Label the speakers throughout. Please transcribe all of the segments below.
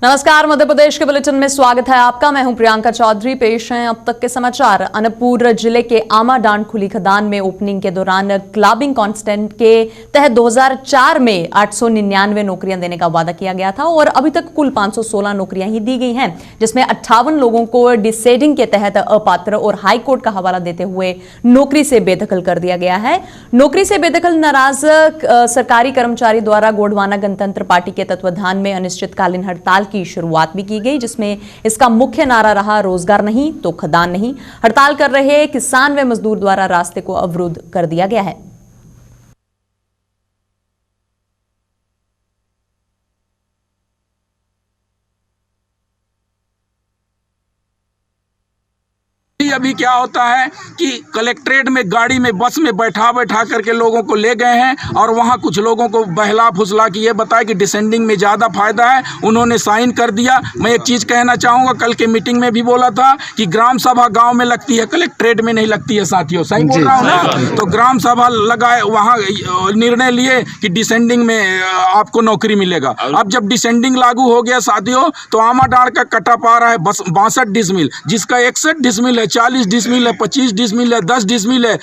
Speaker 1: नमस्कार, मध्य प्रदेश के बुलेटिन में स्वागत है आपका। मैं हूं प्रियंका चौधरी। पेश हैं अब तक के समाचार। अनूपपुर जिले के आमाडांड खुली खदान में ओपनिंग के दौरान क्लबिंग कांस्टेंट के तहत 2004 में 899 नौकरियां देने का वादा किया गया था और अभी तक कुल 516 नौकरियां ही दी गई हैं, जिसमें 58 लोगों को डिसेडिंग के तहत अपात्र और हाईकोर्ट का हवाला देते हुए नौकरी से बेदखल कर दिया गया है। नौकरी से बेदखल नाराज सरकारी कर्मचारी द्वारा गोंडवाना गणतंत्र पार्टी के तत्वाधान में अनिश्चितकालीन हड़ताल की शुरुआत भी की गई, जिसमें इसका मुख्य नारा रहा रोजगार नहीं तो खदान नहीं। हड़ताल कर रहे किसान व मजदूर द्वारा रास्ते को अवरुद्ध कर दिया गया है।
Speaker 2: अभी क्या होता है कि कलेक्ट्रेट में गाड़ी में बस में बैठा करके लोगों को ले गए हैं और वहां कुछ लोगों को बहला फुसला कि ये बताया कि डिसेंडिंग में ज़्यादा फायदा है, उन्होंने साइन कर दिया। मैं एक चीज़ कहना चाहूँगा, कल के मीटिंग में भी बोला था कि ग्राम सभा गांव में लगती है, कलेक्ट्रेट में नहीं लगती है। साथियों, सही बोल रहा हूँ ना? तो ग्राम सभा लगाए, वहाँ निर्णय लिए कि डिसेंडिंग में आपको नौकरी मिलेगा। अब जब डिसेंडिंग लागू हो गया साथियों, तो आमाडांड का कटा पा रहा है 62 डिसमिल, जिसका 61 डिसमिल है, 40 डिसमिल है, 25 डिसमिल है, 10 डिसमिल है।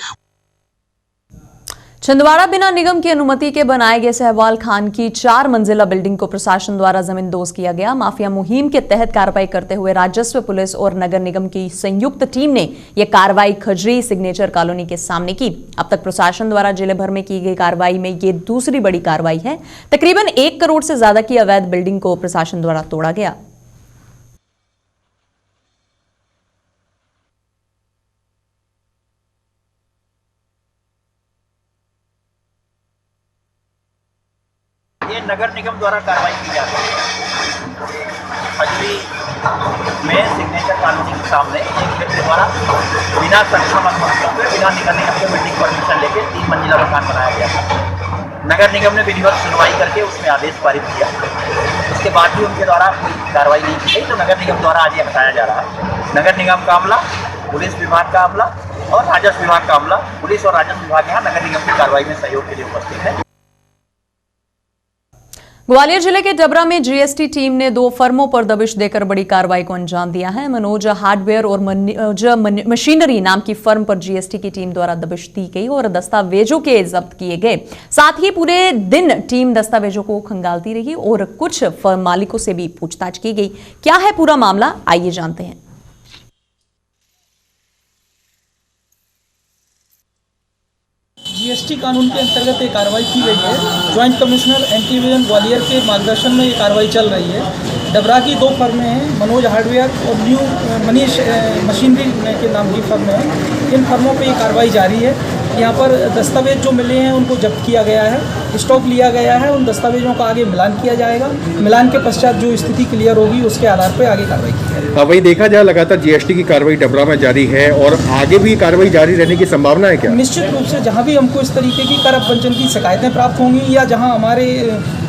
Speaker 1: छिंदवाड़ा बिना निगम की अनुमति के बनाए गए सहवाल खान की 4 मंजिला बिल्डिंग को प्रशासन द्वारा जमींदोज किया गया। माफिया मुहिम के तहत कार्रवाई करते हुए राजस्व, पुलिस और नगर निगम की संयुक्त टीम ने यह कार्रवाई खजरी सिग्नेचर कॉलोनी के सामने की। अब तक प्रशासन द्वारा जिले भर में की गई कार्रवाई में ये दूसरी बड़ी कार्रवाई है। तकरीबन 1 करोड़ से ज्यादा की अवैध बिल्डिंग को प्रशासन द्वारा तोड़ा गया।
Speaker 3: ये नगर निगम द्वारा कार्रवाई की जाती है। खजरी में सिग्नेचर कॉलोनी के सामने एक व्यक्ति द्वारा बिना सक्षम अनुमति के, बिना नगर निगम के बिल्डिंग परमिशन लेके 3 मंजिला मकान बनाया गया था। नगर निगम ने विधिवत सुनवाई करके उसमें आदेश पारित किया। उसके बाद भी उनके द्वारा कोई कार्रवाई नहीं की गई, तो नगर निगम द्वारा आज ये हटाया जा रहा है। नगर निगम का अमला, पुलिस विभाग का अमला और राजस्व विभाग का अमला, पुलिस और राजस्व विभाग यहाँ नगर निगम की कार्रवाई में सहयोग के लिए उपस्थित है।
Speaker 1: ग्वालियर जिले के डबरा में जीएसटी टीम ने 2 फर्मों पर दबिश देकर बड़ी कार्रवाई को अंजाम दिया है। मनोज हार्डवेयर और मनोज मशीनरी नाम की फर्म पर जीएसटी की टीम द्वारा दबिश दी गई और दस्तावेजों के जब्त किए गए। साथ ही पूरे दिन टीम दस्तावेजों को खंगालती रही और कुछ फर्म मालिकों से भी पूछताछ की गई। क्या है पूरा मामला, आइए जानते हैं।
Speaker 4: जीएसटी कानून के अंतर्गत ये कार्रवाई की गई है। Joint commissioner anti evasion Gwalior के मार्गदर्शन में ये कार्रवाई चल रही है। डबरा की 2 फर्में हैं, मनोज हार्डवेयर और न्यू मनीष मशीनरी के नाम की फर्में हैं। इन फर्मों पे ये कार्रवाई जारी है। यहाँ पर दस्तावेज जो मिले हैं उनको जब्त किया गया है, स्टॉक लिया गया है। उन दस्तावेजों का आगे मिलान किया जाएगा। मिलान के पश्चात जो स्थिति क्लियर होगी उसके आधार पर आगे कार्रवाई की जाएगी।
Speaker 5: वही देखा जाए, लगातार जीएसटी की कार्रवाई डबरा में जारी है और आगे भी कार्रवाई जारी रहने की संभावना है क्या?
Speaker 4: निश्चित रूप से जहाँ भी हमको इस तरीके की कर अपवंचन की शिकायतें प्राप्त होंगी या जहाँ हमारे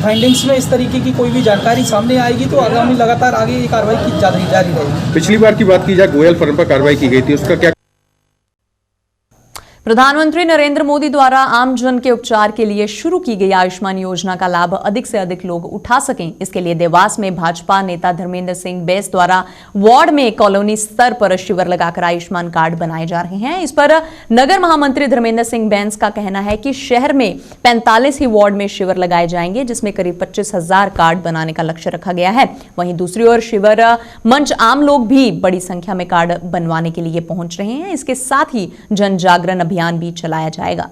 Speaker 4: फाइंडिंग्स में इस तरीके की कोई भी जानकारी सामने आएगी, तो आगामी लगातार आगे ये कार्रवाई की जारी रहेगी।
Speaker 5: पिछली बार की बात की जाए, गोयल फर्म पर कार्रवाई की गई थी, उसका क्या?
Speaker 1: प्रधानमंत्री नरेंद्र मोदी द्वारा आमजन के उपचार के लिए शुरू की गई आयुष्मान योजना का लाभ अधिक से अधिक लोग उठा सकें, इसके लिए देवास में भाजपा नेता धर्मेंद्र सिंह बैस द्वारा वार्ड में कॉलोनी स्तर पर शिविर लगाकर आयुष्मान कार्ड बनाए जा रहे हैं। इस पर नगर महामंत्री धर्मेंद्र सिंह बैस का कहना है कि शहर में 45 ही वार्ड में शिविर लगाए जाएंगे, जिसमें करीब 25,000 कार्ड बनाने का लक्ष्य रखा गया है। वहीं दूसरी ओर शिविर मंच आम लोग भी बड़ी संख्या में कार्ड बनवाने के लिए पहुंच रहे हैं। इसके साथ ही जन जागरण अभियान भी चलाया जाएगा।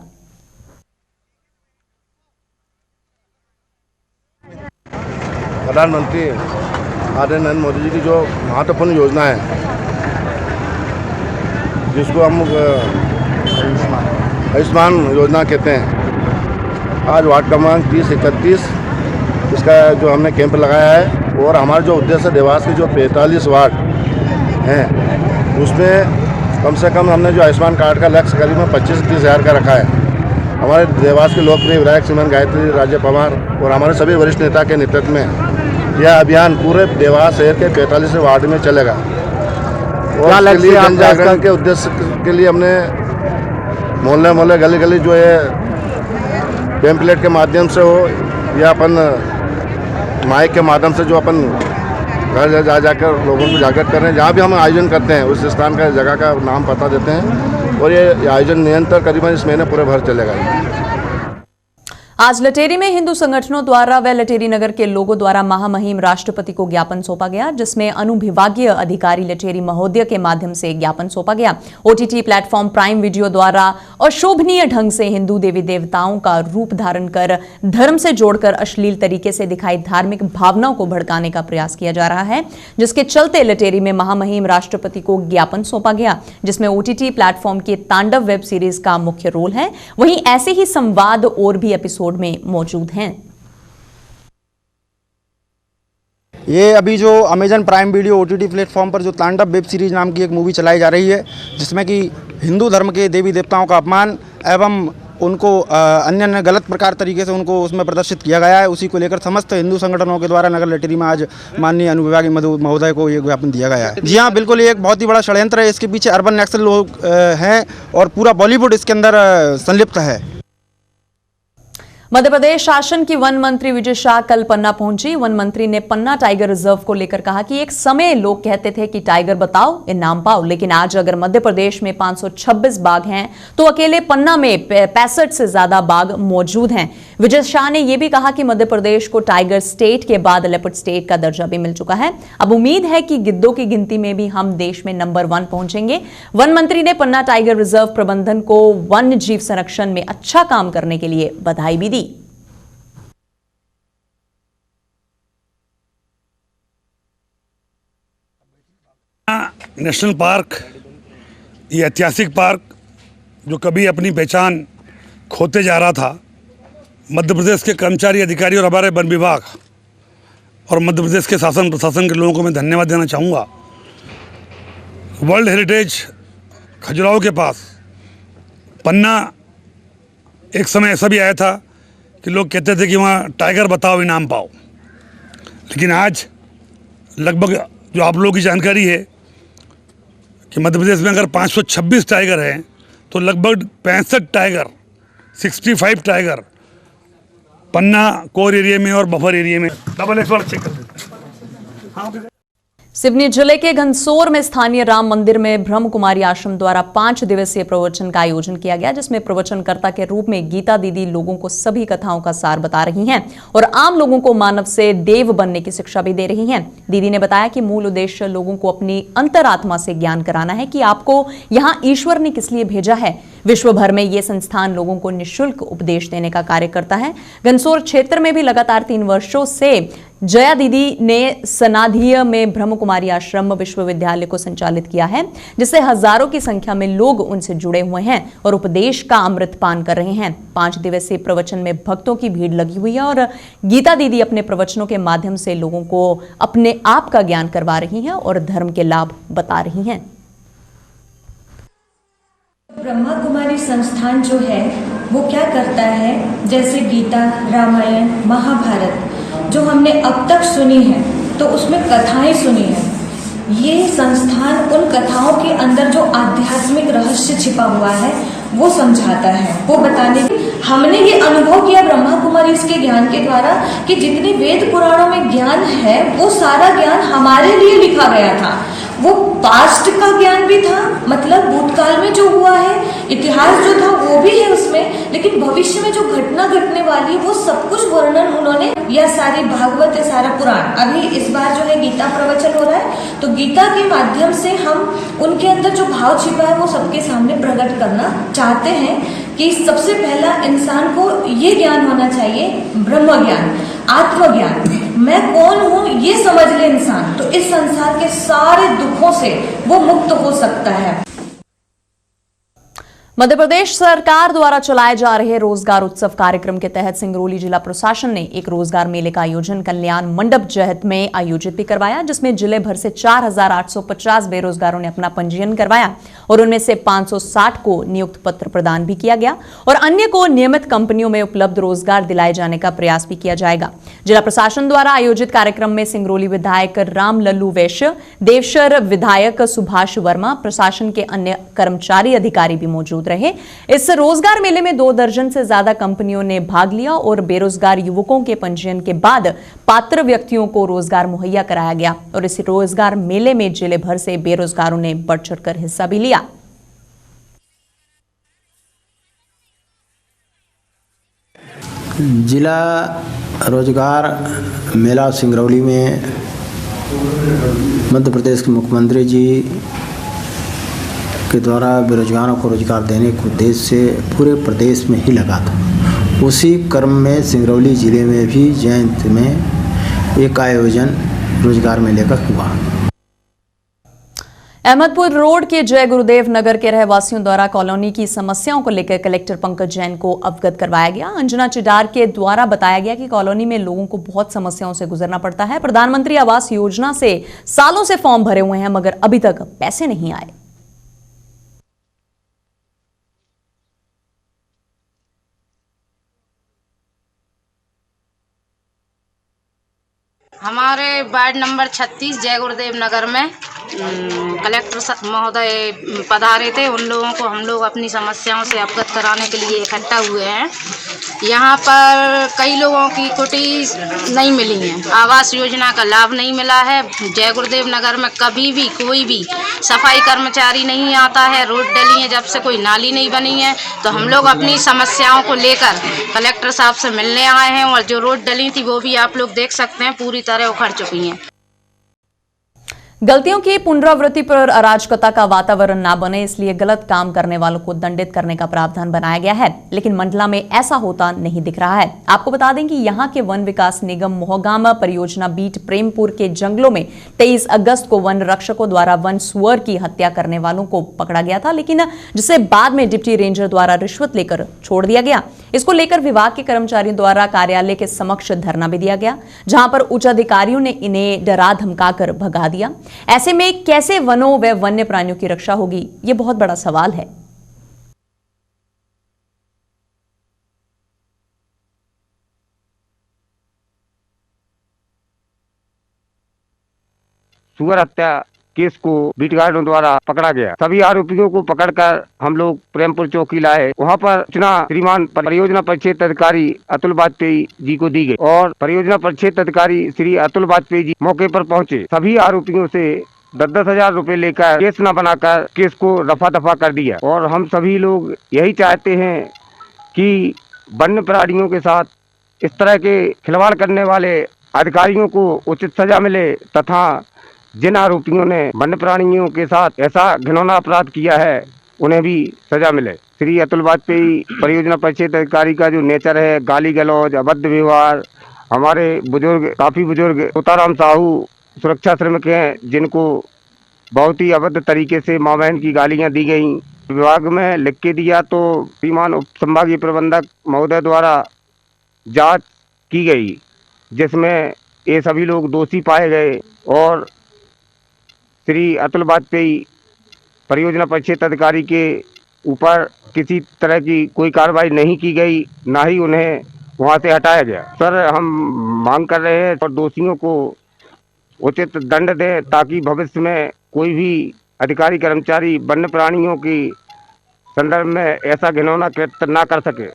Speaker 6: प्रधानमंत्री आदरणीय नरेंद्र मोदी जी की जो महत्वपूर्ण योजना है, जिसको हम आयुष्मान योजना कहते हैं, आज वार्ड क्रमांक 30-31 इसका जो हमने कैंप लगाया है और हमारा जो उद्देश्य देवास के जो 45 वार्ड हैं उसमें कम से कम हमने जो आयुष्मान कार्ड का लक्ष्य करीब 25-30 हज़ार का रखा है। हमारे देवास के लोकप्रिय विधायक श्रीमान गायत्री राज्य पवार और हमारे सभी वरिष्ठ नेता के नेतृत्व में यह अभियान पूरे देवास शहर के 45 वार्ड में चलेगा। और इसके लिए जन जागरण के उद्देश्य के लिए हमने मोहल्ले मोहल्ले गली गली जो है पैम्पलेट के माध्यम से हो या अपन माइक के माध्यम से जो अपन घर जा जाकर लोगों को जागृत कर रहे हैं। जहाँ भी हम आयोजन करते हैं उस स्थान का जगह का नाम पता देते हैं और ये आयोजन निरंतर करीबन इस महीने पूरे भर चलेगा।
Speaker 1: आज लटेरी में हिंदू संगठनों द्वारा व लटेरी नगर के लोगों द्वारा महामहिम राष्ट्रपति को ज्ञापन सौंपा गया, जिसमें अनुविभागीय अधिकारी लटेरी महोदय के माध्यम से ज्ञापन सौंपा गया। ओटीटी प्लेटफॉर्म प्राइम वीडियो द्वारा अशोभनीय ढंग से हिंदू देवी देवताओं का रूप धारण कर धर्म से जोड़कर अश्लील तरीके से दिखाई धार्मिक भावनाओं को भड़काने का प्रयास किया जा रहा है, जिसके चलते लटेरी में महामहिम राष्ट्रपति को ज्ञापन सौंपा गया, जिसमें ओटीटी प्लेटफॉर्म की तांडव वेब सीरीज का मुख्य रोल है। वहीं ऐसे ही संवाद और भी एपिसोड में मौजूद हैं।
Speaker 7: ये अभी जो Amazon prime video OTT platform पर जो तांडव वेब सीरीज नाम की एक मूवी चलाई जा रही है, जिसमें कि हिंदू धर्म के देवी देवताओं का अपमान एवं उनको अन्य गलत प्रकार तरीके से उनको उसमें प्रदर्शित किया गया है, उसी को लेकर समस्त हिंदू संगठनों के द्वारा नगर लटेरी में आज माननीय अनुविभागीय महोदय को ये ज्ञापन दिया गया है। जी हाँ, बिल्कुल, ये एक बहुत ही बड़ा षड्यंत्र है। इसके पीछे अर्बन नक्सल लोग हैं और पूरा बॉलीवुड इसके अंदर संलिप्त है।
Speaker 1: मध्य प्रदेश शासन की वन मंत्री विजय शाह कल पन्ना पहुंची। वन मंत्री ने पन्ना टाइगर रिजर्व को लेकर कहा कि एक समय लोग कहते थे कि टाइगर बताओ इनाम पाओ, लेकिन आज अगर मध्य प्रदेश में 526 बाघ हैं तो अकेले पन्ना में 65 से ज्यादा बाघ मौजूद हैं। विजय शाह ने यह भी कहा कि मध्य प्रदेश को टाइगर स्टेट के बाद लेपर्ड स्टेट का दर्जा भी मिल चुका है। अब उम्मीद है कि गिद्धों की गिनती में भी हम देश में नंबर 1 पहुंचेंगे। वन मंत्री ने पन्ना टाइगर रिजर्व प्रबंधन को वन्य जीव संरक्षण में अच्छा काम करने के लिए बधाई भी दी।
Speaker 8: नेशनल पार्क, ये ऐतिहासिक पार्क जो कभी अपनी पहचान खोते जा रहा था, मध्य प्रदेश के कर्मचारी अधिकारी और हमारे वन विभाग और मध्य प्रदेश के शासन प्रशासन के लोगों को मैं धन्यवाद देना चाहूँगा। वर्ल्ड हेरिटेज खजुराहो के पास पन्ना एक समय ऐसा भी आया था कि लोग कहते थे कि वहाँ टाइगर बताओ इनाम पाओ, लेकिन आज लगभग जो आप लोगों की जानकारी है कि मध्य प्रदेश में अगर 526 टाइगर हैं तो लगभग 65 टाइगर 65 टाइगर पन्ना कोर एरिया में और बफर एरिया में डबल एक्स वाला चेक कर देते हैं।
Speaker 1: सिवनी जिले के घनसोर में स्थानीय राम मंदिर में ब्रह्म कुमारी आश्रम द्वारा 5 दिवसीय प्रवचन का आयोजन किया गया, जिसमें प्रवचनकर्ता के रूप में गीता दीदी लोगों को सभी कथाओं का सार बता रही हैं और आम लोगों को मानव से देव बनने की शिक्षा भी दे रही हैं। दीदी ने बताया कि मूल उद्देश्य लोगों को अपनी अंतरात्मा से ज्ञान कराना है कि आपको यहाँ ईश्वर ने किस लिए भेजा है। विश्व भर में ये संस्थान लोगों को निःशुल्क उपदेश देने का कार्य करता है। घनसोर क्षेत्र में भी लगातार 3 वर्षों से जया दीदी ने सनाधीय में ब्रह्म कुमारी आश्रम विश्वविद्यालय को संचालित किया है, जिससे हजारों की संख्या में लोग उनसे जुड़े हुए हैं और उपदेश का अमृत पान कर रहे हैं। 5 दिवसीय प्रवचन में भक्तों की भीड़ लगी हुई है और गीता दीदी अपने प्रवचनों के माध्यम से लोगों को अपने आप का ज्ञान करवा रही हैं और धर्म के लाभ बता रही हैं।
Speaker 9: ब्रह्मा कुमारी संस्थान जो है वो क्या करता है, जैसे गीता, रामायण, महाभारत जो हमने अब तक सुनी है तो उसमें कथाएं सुनी है, ये संस्थान उन कथाओं के अंदर जो आध्यात्मिक रहस्य छिपा हुआ है वो समझाता है, वो बताने की हमने ये अनुभव किया ब्रह्मा कुमारी इसके ज्ञान के द्वारा कि जितने वेद पुराणों में ज्ञान है वो सारा ज्ञान हमारे लिए लिखा गया था। वो पास्ट का ज्ञान भी था, मतलब भूतकाल में जो हुआ है, इतिहास जो था वो भी है उसमें, लेकिन भविष्य में जो घटना घटने वाली वो सब कुछ वर्णन उन्होंने, यह सारी भागवत है, सारा पुराण। अभी इस बार जो है गीता प्रवचन हो रहा है, तो गीता के माध्यम से हम उनके अंदर जो भाव छिपा है वो सबके सामने प्रकट करना चाहते हैं कि सबसे पहला इंसान को ये ज्ञान होना चाहिए, ब्रह्म ज्ञान, आत्मज्ञान, मैं कौन हूँ ये समझ ले इंसान, तो इस संसार के सारे दुखों से वो मुक्त हो सकता है।
Speaker 1: मध्य प्रदेश सरकार द्वारा चलाए जा रहे रोजगार उत्सव कार्यक्रम के तहत सिंगरौली जिला प्रशासन ने एक रोजगार मेले का आयोजन कल्याण मंडप जहत में आयोजित भी करवाया, जिसमें जिले भर से 4,850 बेरोजगारों ने अपना पंजीयन करवाया और उनमें से 560 को नियुक्त पत्र प्रदान भी किया गया और अन्य को नियमित कंपनियों में उपलब्ध रोजगार दिलाए जाने का प्रयास भी किया जाएगा। जिला प्रशासन द्वारा आयोजित कार्यक्रम में सिंगरौली विधायक राम लल्लू वैश्य, देवसर विधायक सुभाष वर्मा, प्रशासन के अन्य कर्मचारी अधिकारी भी मौजूद मौजूद रहे। इस रोजगार मेले में 2 दर्जन से ज्यादा कंपनियों ने भाग लिया और बेरोजगार युवकों के पंजीयन के बाद पात्र व्यक्तियों को रोजगार मुहैया कराया गया और इस रोजगार मेले में जिले भर से बेरोजगारों ने बढ़ चढ़कर हिस्सा भी लिया।
Speaker 10: जिला रोजगार मेला सिंगरौली में मध्य प्रदेश के मुख्यमंत्री जी के द्वारा बेरोजगारों को रोजगार देने के उद्देश्य से पूरे प्रदेश में ही लगा था। उसी क्रम में सिंगरौली जिले में भी जयंत में एक आयोजन रोजगार मेले का हुआ।
Speaker 1: अहमदपुर रोड के जय गुरुदेव नगर के रहवासियों द्वारा कॉलोनी की समस्याओं को लेकर कलेक्टर पंकज जैन को अवगत करवाया गया। अंजना चिडार के द्वारा बताया गया कि कॉलोनी में लोगों को बहुत समस्याओं से गुजरना पड़ता है। प्रधानमंत्री आवास योजना से सालों से फॉर्म भरे हुए हैं मगर अभी तक पैसे नहीं आए।
Speaker 11: हमारे वार्ड नंबर 36 जय गुरुदेव नगर में कलेक्टर महोदय पधारे थे। उन लोगों को हम लोग अपनी समस्याओं से अवगत कराने के लिए इकट्ठा हुए हैं। यहाँ पर कई लोगों की कुटी नहीं मिली है, आवास योजना का लाभ नहीं मिला है। जय गुरुदेव नगर में कभी भी कोई भी सफाई कर्मचारी नहीं आता है। रोड डली है, जब से कोई नाली नहीं बनी है। तो हम लोग अपनी समस्याओं को लेकर कलेक्टर साहब से मिलने आए हैं और जो रोड डली थी वो भी आप लोग देख सकते हैं पूरी तरह उखड़ चुकी हैं।
Speaker 1: गलतियों की पुनरावृत्ति पर अराजकता का वातावरण ना बने इसलिए गलत काम करने वालों को दंडित करने का प्रावधान बनाया गया है, लेकिन मंडला में ऐसा होता नहीं दिख रहा है। आपको बता दें कि यहां के वन विकास निगम मोहगामा परियोजना बीट प्रेमपुर के जंगलों में 23 अगस्त को वन रक्षकों द्वारा वन सुअर की हत्या करने वालों को पकड़ा गया था, लेकिन जिसे बाद में डिप्टी रेंजर द्वारा रिश्वत लेकर छोड़ दिया गया। इसको लेकर विभाग के कर्मचारियों द्वारा कार्यालय के समक्ष धरना भी दिया गया, जहां पर उच्च अधिकारियों ने इन्हें डरा धमकाकर भगा दिया। ऐसे में कैसे वनों व वन्य प्राणियों की रक्षा होगी, ये बहुत बड़ा सवाल है।
Speaker 12: सुअर हत्या केस को बीट गार्डों द्वारा पकड़ा गया। सभी आरोपियों को पकड़कर हम लोग प्रेमपुर चौकी लाए। वहां पर सूचना श्रीमान परियोजना परिक्षेत्र अधिकारी अतुल वाजपेयी जी को दी गई और परियोजना परिक्षेत्र अधिकारी श्री अतुल वाजपेयी जी मौके पर पहुंचे। सभी आरोपियों से 10-10 हजार रुपए लेकर केस न बनाकर केस को रफा दफा कर दिया। और हम सभी लोग यही चाहते हैं कि वन्य प्राणियों के साथ इस तरह के खिलवाड़ करने वाले अधिकारियों को उचित सजा मिले तथा जिन आरोपियों ने वन्य प्राणियों के साथ ऐसा घिनौना अपराध किया है उन्हें भी सजा मिले। श्री अतुल वाजपेयी परियोजना परिक्षेत्र अधिकारी का जो नेचर है, गाली गलौज, अभद्र व्यवहार, हमारे बुजुर्ग काफी बुजुर्ग तोताराम साहू सुरक्षा श्रमिक हैं जिनको बहुत ही अभद्र तरीके से माँ बहन की गालियाँ दी गई। विभाग में लिख के दिया तो श्रीमान उप संभागीय प्रबंधक महोदय द्वारा जांच की गई जिसमें ये सभी लोग दोषी पाए गए और श्री अतुल वाजपेयी परियोजना परिक्षेत्र अधिकारी के ऊपर किसी तरह की कोई कार्रवाई नहीं की गई, ना ही उन्हें वहां से हटाया गया। सर, हम मांग कर रहे हैं और दोषियों को उचित दंड दें ताकि भविष्य में कोई भी अधिकारी कर्मचारी वन्य प्राणियों की संदर्भ में ऐसा घिनौना कृत्य न कर सके।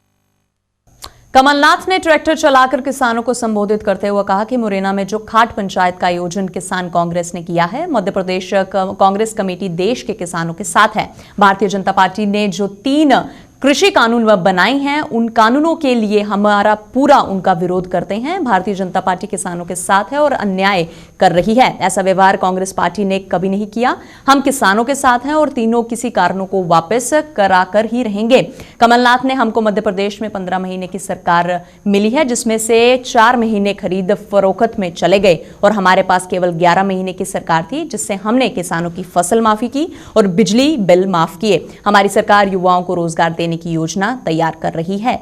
Speaker 1: कमलनाथ ने ट्रैक्टर चलाकर किसानों को संबोधित करते हुए कहा कि मुरैना में जो खाट पंचायत का आयोजन किसान कांग्रेस ने किया है, मध्य प्रदेश कांग्रेस कमेटी देश के किसानों के साथ है। भारतीय जनता पार्टी ने जो 3 कृषि कानून बनाए हैं उन कानूनों के लिए हमारा पूरा उनका विरोध करते हैं। भारतीय जनता पार्टी किसानों के साथ है और अन्याय कर रही है। ऐसा व्यवहार कांग्रेस पार्टी ने कभी नहीं किया। हम किसानों के साथ हैं और तीनों किसी कारणों को वापस कराकर ही रहेंगे। कमलनाथ ने हमको मध्य प्रदेश में 15 महीने की सरकार मिली है जिसमें से 4 महीने खरीद फरोख्त में चले गए और हमारे पास केवल 11 महीने की सरकार थी जिससे हमने किसानों की फसल माफी की और बिजली बिल माफ किए। हमारी सरकार युवाओं को रोजगार देने की योजना तैयार कर रही है।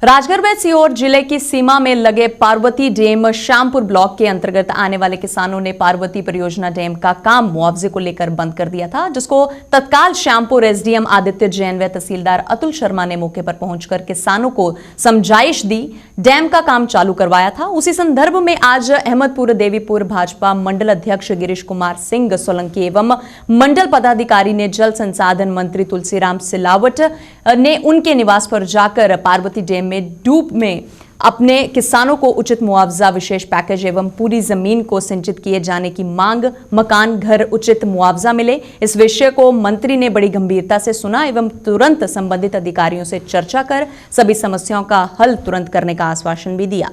Speaker 1: राजगढ़ में सीहोर जिले की सीमा में लगे पार्वती डैम श्यामपुर ब्लॉक के अंतर्गत आने वाले किसानों ने पार्वती परियोजना डैम का काम मुआवजे को लेकर बंद कर दिया था, जिसको तत्काल श्यामपुर एसडीएम आदित्य जैन व तहसीलदार अतुल शर्मा ने मौके पर पहुंचकर किसानों को समझाइश दी, डैम का काम चालू करवाया था। उसी संदर्भ में आज अहमदपुर देवीपुर भाजपा मंडल अध्यक्ष गिरीश कुमार सिंह सोलंकी एवं मंडल पदाधिकारी ने जल संसाधन मंत्री तुलसीराम सिलावट ने उनके निवास पर जाकर पार्वती डैम में डूब में अपने किसानों को उचित मुआवजा, विशेष पैकेज एवं पूरी जमीन को सिंचित किए जाने की मांग, मकान घर उचित मुआवजा मिले, इस विषय को मंत्री ने बड़ी गंभीरता से सुना एवं तुरंत संबंधित अधिकारियों से चर्चा कर सभी समस्याओं का हल तुरंत करने का आश्वासन भी दिया।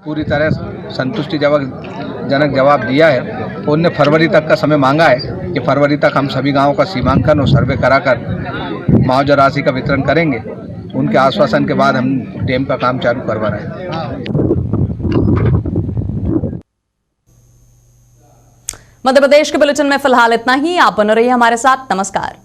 Speaker 13: पूरी तरह संतुष्टिजनक जवाब दिया है। उनने फरवरी तक का समय मांगा है कि फरवरी तक हम सभी गांवों का सीमांकन और सर्वे कराकर मुआवजा राशि का वितरण करेंगे। उनके आश्वासन के बाद हम डैम का काम चालू करवा रहे हैं।
Speaker 1: मध्य प्रदेश के बुलेटिन में फिलहाल इतना ही। आप बने रहिए हमारे साथ। नमस्कार।